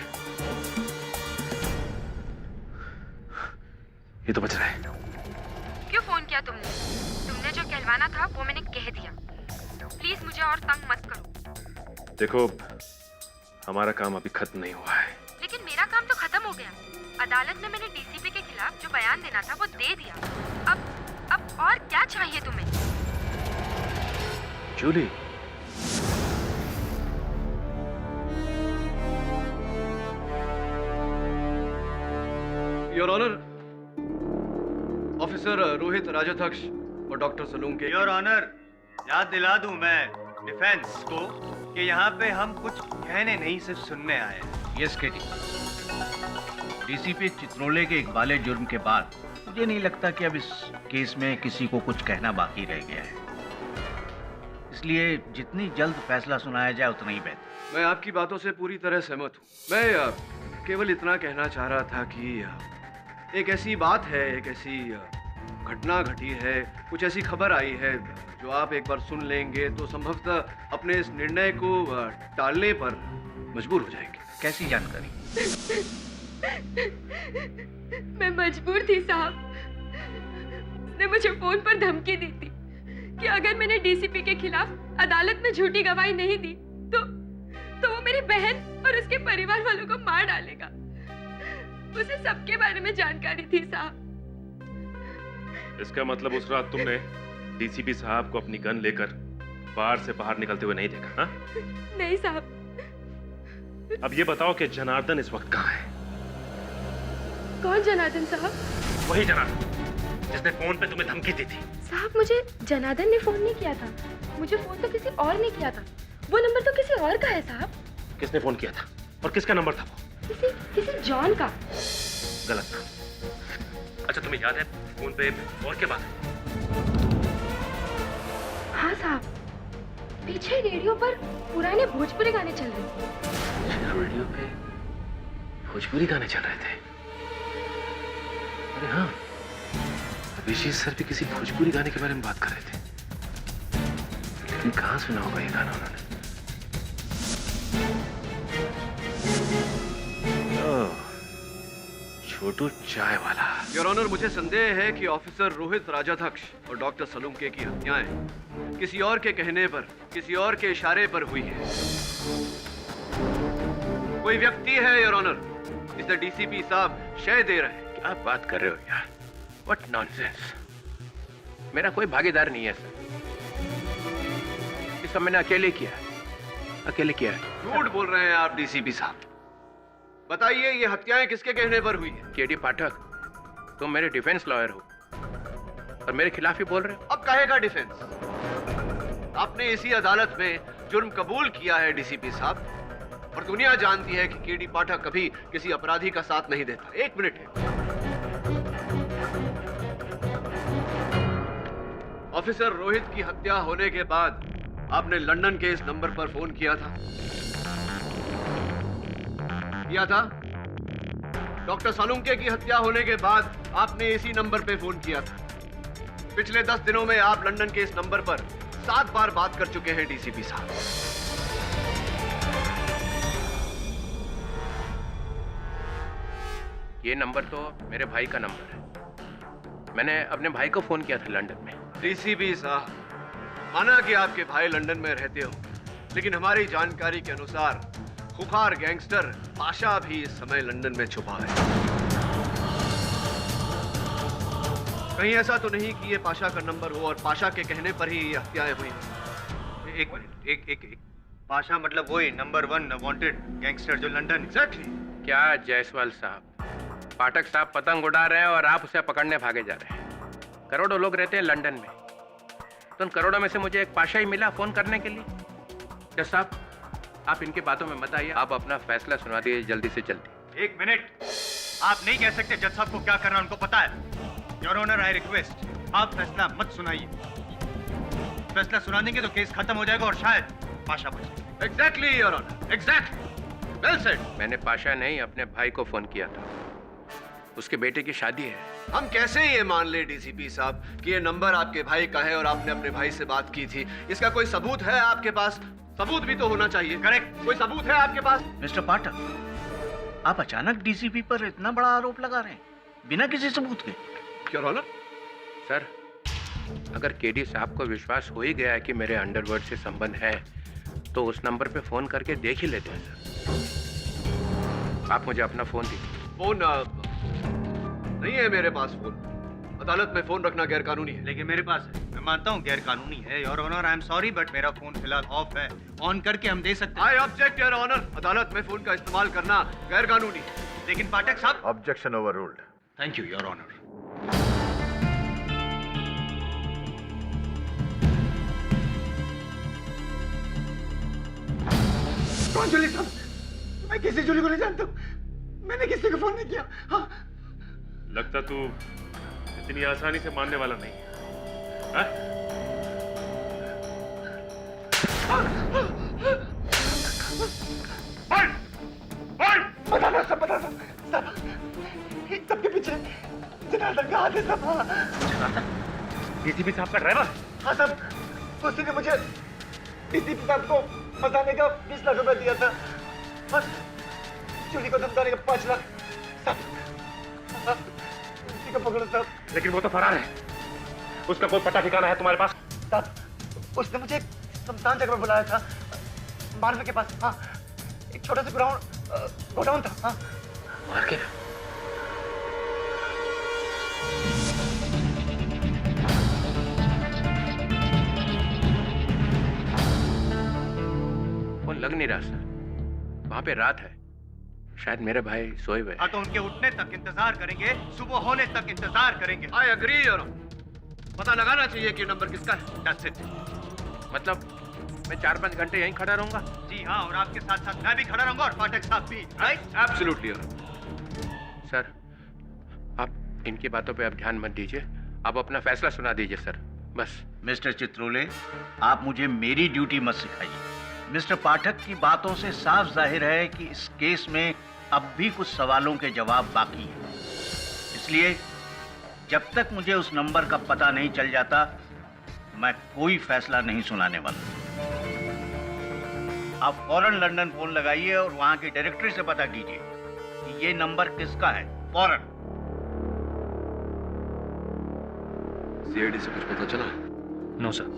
Speaker 2: ये तो बच रहा है।
Speaker 6: क्यों फोन किया तुमने? तुमने जो कहलवाना था वो मैंने कह दिया। प्लीज मुझे और तंग मत करो।
Speaker 2: देखो, हमारा काम अभी खत्म नहीं हुआ है।
Speaker 6: लेकिन मेरा काम तो खत्म हो गया। अदालत में मैंने डीसीपी के खिलाफ जो बयान देना था वो दे दिया। अब और क्या चाहिए तुम्हें?
Speaker 2: Julie, your honour, officer Rohit Rajadhyaksha और डॉक्टर सलूंके।
Speaker 4: योर ऑनर, याद दिला दूं मैं डिफेंस को कि यहाँ पे हम कुछ कहने नहीं सिर्फ सुनने आए हैं।
Speaker 8: यस केटी, डीसीपी चित्रोले के इकबाले जुर्म के बाद मुझे नहीं लगता कि अब इस केस में किसी को कुछ कहना बाकी रह गया है, इसलिए जितनी जल्द फैसला सुनाया जाए उतना ही बेहतर।
Speaker 2: मैं आपकी बातों से पूरी तरह सहमत हूँ। मैं केवल इतना कहना चाह रहा था कि एक ऐसी बात है, एक ऐसी घटना घटी है, कुछ ऐसी खबर आई है जो आप एक बार सुन लेंगे तो संभवतः अपने इस निर्णय को टालने पर मजबूर हो जाएंगे।
Speaker 8: कैसी जानकारी?
Speaker 6: मैं मजबूर थी साहब। ने मुझे फोन पर धमकी दी थी कि अगर मैंने डीसीपी के खिलाफ अदालत में झूठी गवाही नहीं दी तो वो मेरी बहन और उसके परिवार वालों को मार डालेगा। उसे सबके बारे में जानकारी थी साहब।
Speaker 14: इसका मतलब उस रात तुमने डीसीपी साहब को अपनी गन लेकर बार से बाहर निकलते हुए नहीं देखा? हाँ?
Speaker 6: नहीं साहब।
Speaker 14: अब ये बताओ कि जनार्दन इस वक्त कहाँ है?
Speaker 6: कौन जनार्दन साहब?
Speaker 14: वही जनार्दन जिसने फोन पे तुम्हें धमकी दी थी।
Speaker 6: साहब, मुझे जनार्दन ने फोन नहीं किया था। मुझे फोन तो किसी और ने किया था। वो नंबर तो किसी और का है साहब।
Speaker 14: किसने फोन किया था और किसका नंबर था वो?
Speaker 6: किसी जॉन का।
Speaker 14: गलत था। अच्छा, तुम्हें याद है फोन पे और क्या बात है?
Speaker 6: हाँ साहब, पीछे रेडियो पर पुराने भोजपुरी गाने चल रहे थे।
Speaker 2: रेडियो पे भोजपुरी गाने चल रहे थे? अरे हाँ, अभिषेक सर भी किसी भोजपुरी गाने के बारे में बात कर रहे थे, लेकिन कहाँ सुना होगा ये गाना उन्होंने? छोटू चाय वाला। योर ऑनर, मुझे संदेह है कि ऑफिसर रोहित राजाध्यक्ष और डॉक्टर सलूंके की हत्याएं किसी और के कहने पर, किसी और के इशारे पर हुई है। कोई व्यक्ति है योर ऑनर, जिसे डीसीपी साहब शय दे रहे हैं।
Speaker 3: क्या बात कर रहे हो यार? What nonsense. मेरा कोई भागीदार नहीं है सर। ये सब मैंने अकेले किया है।
Speaker 2: झूठ बोल रहे हैं आप डीसीपी साहब। बताइए, ये हत्याएं किसके कहने पर हुई है?
Speaker 3: केडी पाठक, तुम मेरे डिफेंस लॉयर हो और मेरे खिलाफ ही बोल रहे हो।
Speaker 2: अब कहेगा डिफेंस? आपने इसी अदालत में जुर्म कबूल किया है डीसीपी साहब, और दुनिया जानती है कि केडी पाठक कभी किसी अपराधी का साथ नहीं देता। एक मिनट है। ऑफिसर रोहित की हत्या होने के बाद आपने लंदन के इस नंबर पर फोन किया था? डॉक्टर सालुंके की हत्या होने के बाद आपने इसी नंबर पे फोन किया था। पिछले 10 दिनों में आप लंदन के इस नंबर पर 7 बार बात कर चुके हैं डीसीपी साहब।
Speaker 3: ये नंबर तो मेरे भाई का नंबर है। मैंने अपने भाई को फोन किया था लंदन में।
Speaker 2: डीसीपी साहब, माना कि आपके भाई लंदन में रहते हो, लेकिन हमारी जानकारी के अनुसार खुखार गैंगस्टर पाशा भी इस समय लंदन में छुपा है। कहीं ऐसा तो नहीं कि ये पाशा का नंबर हो और पाशा के कहने पर ही ये हत्याएं हुई?
Speaker 4: एक मिनट, एक पाशा मतलब वही नंबर 1 वांटेड गैंगस्टर जो लंदन।
Speaker 2: एग्जैक्टली।
Speaker 3: क्या जायसवाल साहब, पाठक साहब पतंग उड़ा रहे हैं और आप उसे पकड़ने भागे जा रहे हैं। करोड़ों लोग रहते हैं लंदन में, तो उन करोड़ों में से मुझे एक पाशा ही मिला फोन करने के लिए। जज साहब, आप इनकी बातों में मत आइए, आप अपना फैसला सुना दीजिए जल्दी से जल्दी।
Speaker 4: एक मिनट, आप नहीं कह सकते जज साहब को क्या करना उनको पता है। योर ऑनर, आई रिक्वेस्ट, आप फैसला मत सुनाइए। फैसला सुना देंगे तो केस खत्म हो जाएगा और शायद पाशा बचे।
Speaker 2: Exactly your honour, exactly, well said.
Speaker 3: मैंने पाशा नहीं, अपने भाई को फोन किया था। उसके बेटे की शादी है।
Speaker 2: हम कैसे ये मान ले डीसीपी साहब कि ये नंबर आपके भाई का है और आपने अपने भाई से बात की थी? इसका कोई सबूत है आपके पास? सबूत भी तो होना चाहिए।
Speaker 4: करेक्ट,
Speaker 2: कोई सबूत है आपके पास?
Speaker 8: मिस्टर पाठक, आप अचानक डीसीपी पर इतना बड़ा आरोप लगा रहे हैं बिना किसी सबूत के।
Speaker 2: योर ऑनर,
Speaker 3: सर, अगर केडी साहब को विश्वास हो ही गया है कि मेरे अंडरवर्ल्ड से संबंध है तो उस नंबर पे फोन करके देख ही लेते हैं सर। आप मुझे अपना फोन दीजिए।
Speaker 2: फोन नहीं है मेरे पास। फोन अदालत में फोन रखना गैर कानूनी है।
Speaker 4: लेकिन मेरे पास है। मैं मानता हूँ गैर कानूनी है your honour, I am sorry, but मेरा फोन फिलहाल ऑफ है। ऑन करके हम दे सकते हैं।
Speaker 2: आई ऑब्जेक्ट योर ऑनर, अदालत में फोन का इस्तेमाल करना गैर कानूनी है।
Speaker 4: लेकिन पाठक साहब।
Speaker 7: Objection overruled.
Speaker 4: Thank you your honour.
Speaker 7: कौन जूली साहब? मैं किसी जूली को नहीं जानता हूँ। मैंने किसी को फोन नहीं किया। हाँ?
Speaker 14: लगता तू इतनी आसानी से मानने वाला नहीं है। हाँ?
Speaker 7: बता सब सबके पीछे जनार्दन का हाथ है सब।
Speaker 9: जनार्दन? डीसीपी साहब का ड्राइवर?
Speaker 7: हाँ सब, उसी ने मुझे डीसीपी साहब को फंसाने का 20 लाख रुपए दिया था और चोरी को धमकाने का 5 लाख। सब उसी को पकड़ो सब।
Speaker 9: लेकिन वो तो फरार है, उसका कोई पता ठिकाना है तुम्हारे पास?
Speaker 7: सब उसने मुझे शमशान जगह पर बुलाया था, मार्ग के पास। हाँ, एक छोटा सा गोडाउन था। हाँ,
Speaker 9: मार के
Speaker 3: फोन लग नहीं रहा सर। वहां पे रात है, शायद मेरे भाई सोए हुए।
Speaker 4: हाँ, तो उनके उठने तक इंतजार करेंगे, सुबह होने तक इंतजार करेंगे।
Speaker 2: I agree your honour. पता लगाना चाहिए कि नंबर किसका है।
Speaker 4: That's it.
Speaker 3: मतलब मैं 4-5 घंटे यहीं खड़ा रहूंगा?
Speaker 4: जी हाँ, और आपके साथ साथ मैं भी खड़ा रहूंगा और पाठक साहब भी। Right?
Speaker 2: Absolutely your honour.
Speaker 3: Sir, आप इनकी बातों पे अब ध्यान मत दीजिए, आप अपना फैसला सुना दीजिए सर, बस।
Speaker 8: मिस्टर चित्रोले, आप मुझे मेरी ड्यूटी मत सिखाइए। मिस्टर पाठक की बातों से साफ जाहिर है कि इस केस में अब भी कुछ सवालों के जवाब बाकी हैं। इसलिए जब तक मुझे उस नंबर का पता नहीं चल जाता, मैं कोई फैसला नहीं सुनाने वाला। आप फौरन लंदन फोन लगाइए और वहां की डायरेक्टरी से पता कीजिए कि ये नंबर किसका है। फौरन।
Speaker 2: सीआईडी से कुछ पता चला?
Speaker 12: No sir.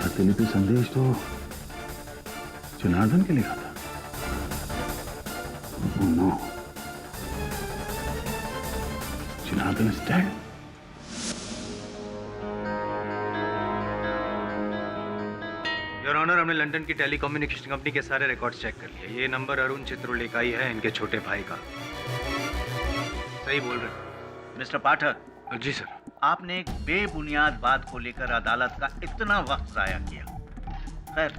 Speaker 1: प्रतिलिपि संदेश तो जनार्दन के लिखा था। Oh no. Janardan is dead.
Speaker 4: Your honour, हमने लंदन की टेलीकम्युनिकेशन कंपनी के सारे रिकॉर्ड्स चेक कर लिए। ये नंबर अरुण चित्रोले का ही है, इनके छोटे भाई का। सही बोल रहे।
Speaker 8: मिस्टर पाठक।
Speaker 2: जी सर।
Speaker 8: आपने एक बेबुनियाद बात को लेकर अदालत का इतना वक्त जाया किया। खैर,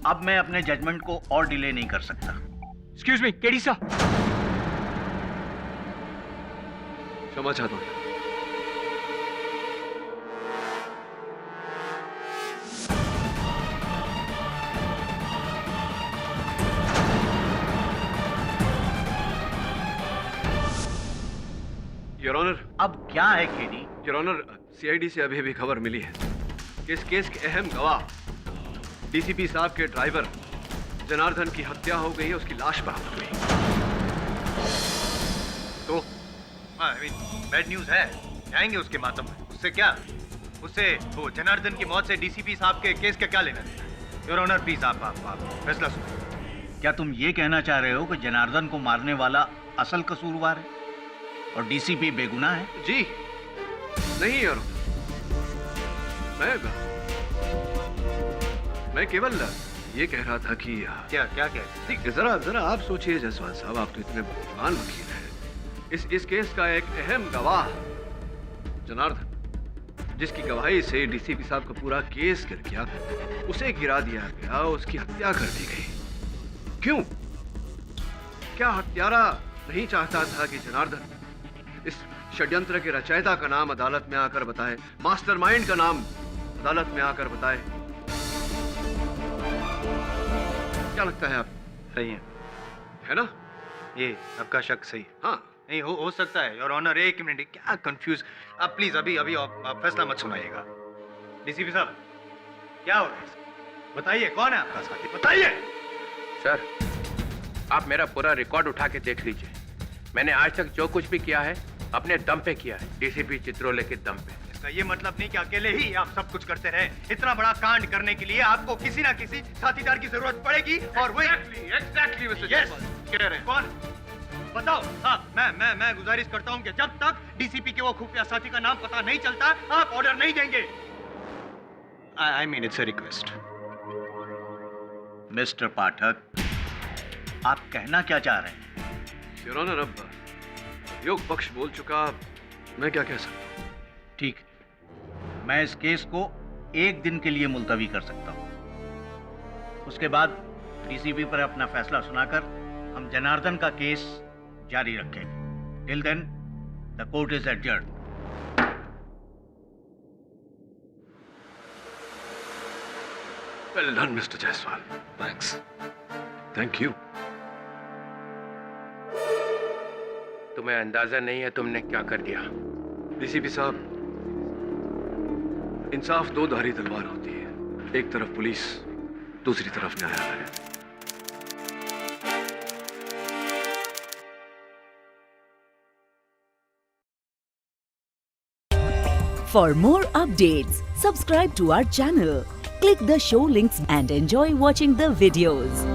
Speaker 8: अब मैं अपने जजमेंट को और डिले नहीं कर सकता।
Speaker 12: एक्सक्यूज मी, केडी साहब।
Speaker 2: क्षमा चाहता हूँ। योर ऑनर,
Speaker 8: अब क्या है केडी?
Speaker 2: योर ऑनर, सीआईडी से अभी भी खबर मिली है कि इस केस के अहम गवाह डीसीपी साहब के ड्राइवर जनार्दन की हत्या हो गई है, उसकी लाश बरामद हुई।
Speaker 4: तो बैड न्यूज है, जाएंगे उसके मातम में। उससे क्या, उससे वो जनार्दन की मौत से डीसीपी साहब के केस का क्या लेना देना? योर ऑनर प्लीज आप फैसला सुनो।
Speaker 8: क्या तुम ये कहना चाह रहे हो कि जनार्दन को मारने वाला असल कसूरवार है और डीसीपी बेगुनाह है?
Speaker 2: जी नहीं योर ऑनर, मैं केवल ये कह रहा था कि
Speaker 4: क्या
Speaker 2: जरा आप सोचिए जायसवाल साहब, आप तो इतने बुद्धिमान वकील हैं। इस केस का एक अहम गवाह जनार्दन, जिसकी गवाही से डीसीपी साहब का पूरा केस गिर गया, उसे गिरा दिया गया, उसकी हत्या कर दी गई। क्यों? क्या हत्यारा नहीं चाहता था कि जनार्दन इस षड्यंत्र के रचयिता का नाम अदालत में आकर बताए, मास्टरमाइंड का नाम अदालत में आकर बताए? क्या लगता है आप?
Speaker 4: सही है
Speaker 2: ना?
Speaker 4: ये आपका शक सही है।
Speaker 2: हाँ
Speaker 4: नहीं हो सकता है योर ऑनर। एक मिनट, क्या कंफ्यूज, आप प्लीज अभी आप फैसला मत सुनाइएगा। डीसीपी साहब क्या हो रहा है, बताइए कौन है आपका साथी, बताइए।
Speaker 3: सर, आप मेरा पूरा रिकॉर्ड उठा के देख लीजिए। मैंने आज तक जो कुछ भी किया है अपने दम पे किया है, डीसीपी चित्रोले के दम पे।
Speaker 4: इसका ये मतलब नहीं कि अकेले ही आप सब कुछ करते रहे। इतना बड़ा कांड करने के लिए आपको किसी ना किसी साथीदार की जरूरत पड़ेगी और वो
Speaker 2: एग्जैक्टली मिस्टर जायसवाल कह रहे हैं।
Speaker 4: कौन? बताओ। हाँ, मैं गुजारिश करता हूँ कि जब तक डीसीपी के वो खुफिया साथी का नाम पता नहीं चलता, आप ऑर्डर नहीं देंगे। I mean it's a request.
Speaker 8: Mister Pathak, आप कहना क्या चाह रहे हैं?
Speaker 2: योर ऑनर, अब योग पक्ष बोल चुका, मैं क्या कह सकता हूँ?
Speaker 8: ठीक है, मैं इस केस को एक दिन के लिए मुलतवी कर सकता हूँ। उसके बाद डीसीपी पर अपना फैसला सुनाकर हम जनार्दन का केस जारी रखेंगे। Till then the court is adjourn.
Speaker 2: Well done mister Jaiswal, thanks, thank you.
Speaker 3: तुम्हें अंदाजा नहीं है तुमने क्या कर दिया।
Speaker 2: डीसीपी साहब, इंसाफ दो धारी तलवार होती है, एक तरफ पुलिस, दूसरी तरफ न्यायालय।
Speaker 13: For more updates, subscribe to our channel, click the show links and enjoy watching the videos.